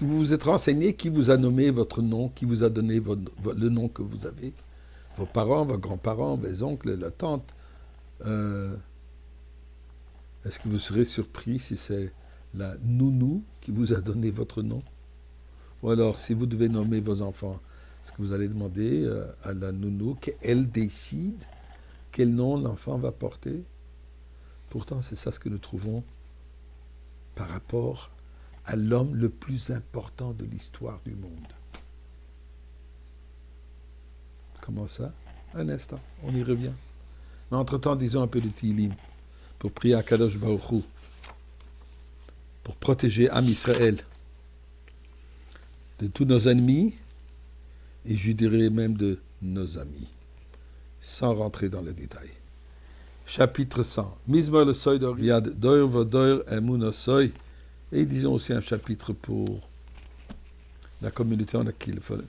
Vous vous êtes renseigné qui vous a nommé votre nom, qui vous a donné le nom que vous avez. Vos parents, vos grands-parents, vos oncles, la tante. Euh, Est-ce que vous serez surpris si c'est la nounou qui vous a donné votre nom? Ou alors, si vous devez nommer vos enfants, est-ce que vous allez demander à la nounou qu'elle décide quel nom l'enfant va porter? Pourtant, c'est ça ce que nous trouvons par rapport à l'homme le plus important de l'histoire du monde. Comment ça? Un instant, on y revient. Mais entre-temps, disons un peu de Tilim pour prier à Kadosh Baruch Hu, pour protéger Am Israël de tous nos ennemis et je dirais même de nos amis, sans rentrer dans le détail. Chapitre 100. Mizmor le soy de Riad Doir Vodoir Emun Soy. Et disons aussi un chapitre pour la communauté en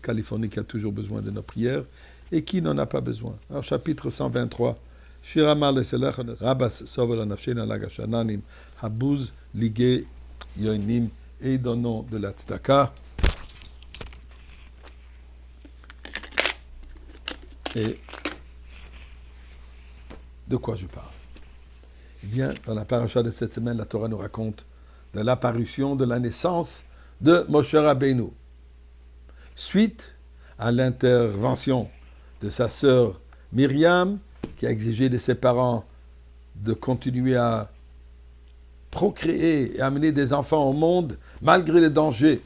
Californie qui a toujours besoin de nos prières et qui n'en a pas besoin. Alors, chapitre 123. Shiramar le Selech Rabas Sovel Nafshen Lagashananim Habuz Ligé Yoinim et donnons de la tzedaka. Et de quoi je parle? Eh bien, dans la paracha de cette semaine, la Torah nous raconte de l'apparition, de la naissance de Moshe Rabbeinu. Suite à l'intervention de sa sœur Myriam, qui a exigé de ses parents de continuer à procréer et amener des enfants au monde, malgré les dangers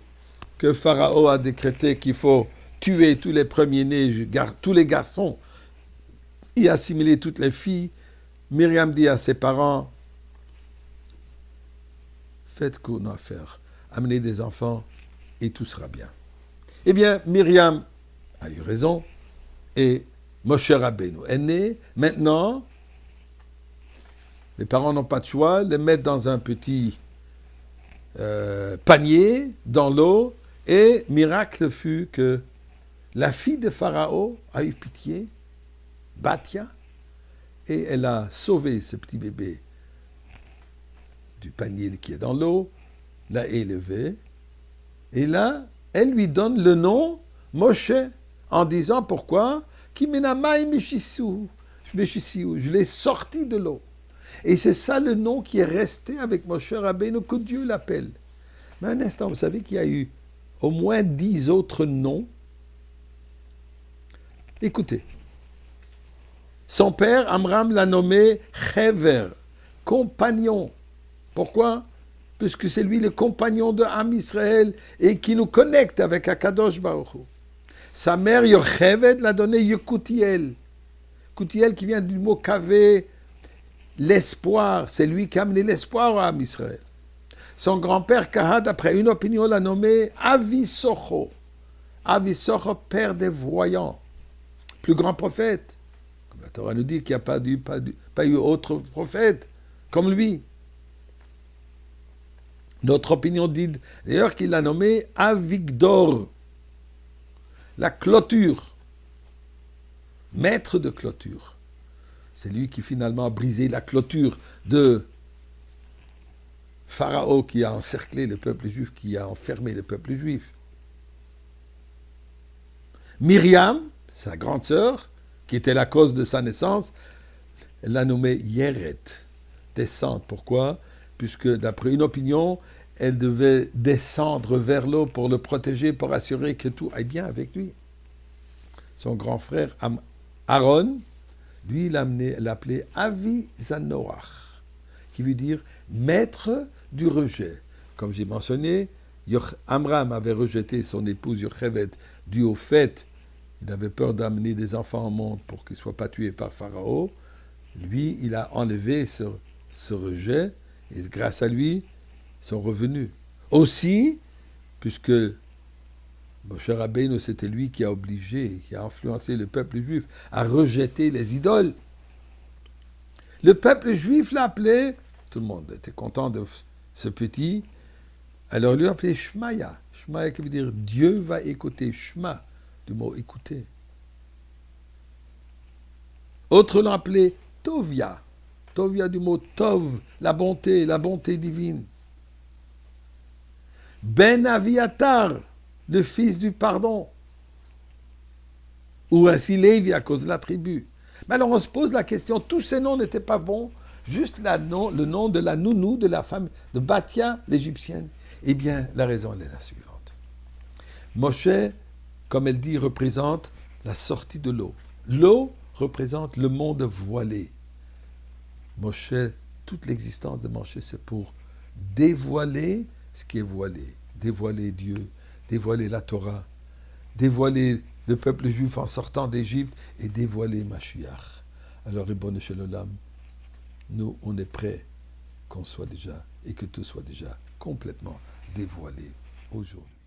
que Pharaon a décrété qu'il faut tuer tous les premiers-nés, tous les garçons, et assimiler toutes les filles. Myriam dit à ses parents, faites ce qu'on a à faire, amenez des enfants et tout sera bien. Eh bien, Myriam a eu raison et Moshe Rabbeinu est né. Maintenant, les parents n'ont pas de choix, les mettent dans un petit panier dans l'eau et miracle fut que la fille de Pharaon a eu pitié, Batia, et elle a sauvé ce petit bébé du panier qui est dans l'eau, l'a élevé, et là, elle lui donne le nom Moshe, en disant pourquoi? Je l'ai sorti de l'eau. Et c'est ça le nom qui est resté avec Moshe Rabbeinu, que Dieu l'appelle. Mais un instant, vous savez qu'il y a eu au moins 10 autres noms. Écoutez, son père, Amram, l'a nommé Chever, compagnon. Pourquoi? Puisque c'est lui le compagnon de Am Israël et qui nous connecte avec Akadosh Baruch Hu. Sa mère, Yocheved, l'a donné Yekutiel. Yekutiel qui vient du mot kavé, l'espoir. C'est lui qui a amené l'espoir à Am Israël. Son grand-père, Kahad, après une opinion, l'a nommé Avisocho. Avisocho, père des voyants. Plus grand prophète. Comme la Torah nous dit qu'il n'y a pas eu autre prophète comme lui. Notre opinion dit d'ailleurs qu'il l'a nommé Avigdor, la clôture, maître de clôture. C'est lui qui finalement a brisé la clôture de Pharaon qui a encerclé le peuple juif, qui a enfermé le peuple juif. Myriam, sa grande sœur, qui était la cause de sa naissance, elle l'a nommé Yeret, descente. Pourquoi? Puisque d'après une opinion, elle devait descendre vers l'eau pour le protéger, pour assurer que tout aille bien avec lui. Son grand frère Aaron, lui, l'appelait Avizanoach, qui veut dire maître du rejet. Comme j'ai mentionné, Amram avait rejeté son épouse Yocheved dû au fait qu'il avait peur d'amener des enfants au monde pour qu'ils ne soient pas tués par Pharaon. Lui, il a enlevé ce rejet et grâce à lui, ils sont revenus. Aussi, puisque Moshe Rabbeinu, c'était lui qui a obligé, qui a influencé le peuple juif à rejeter les idoles. Le peuple juif l'appelait, tout le monde était content de ce petit, alors lui appelait Shmaya. Shmaya qui veut dire Dieu va écouter. Shma, du mot écouter. Autres l'ont appelé Tovia. Tovia du mot Tov, la bonté divine. Ben Aviatar, le fils du pardon. Ou ainsi Lévi à cause de la tribu. Mais alors on se pose la question, tous ces noms n'étaient pas bons, juste le nom de la nounou de la femme de Bathia, l'égyptienne. Eh bien, la raison elle est la suivante. Moshe, comme elle dit, représente la sortie de l'eau. L'eau représente le monde voilé. Moshe, toute l'existence de Moshe, c'est pour dévoiler ce qui est voilé. Dévoiler Dieu, dévoiler la Torah, dévoiler le peuple juif en sortant d'Égypte et dévoiler Mashiach. Alors, Ribono Shel Olam, nous, on est prêts qu'on soit déjà, et que tout soit déjà complètement dévoilé aujourd'hui.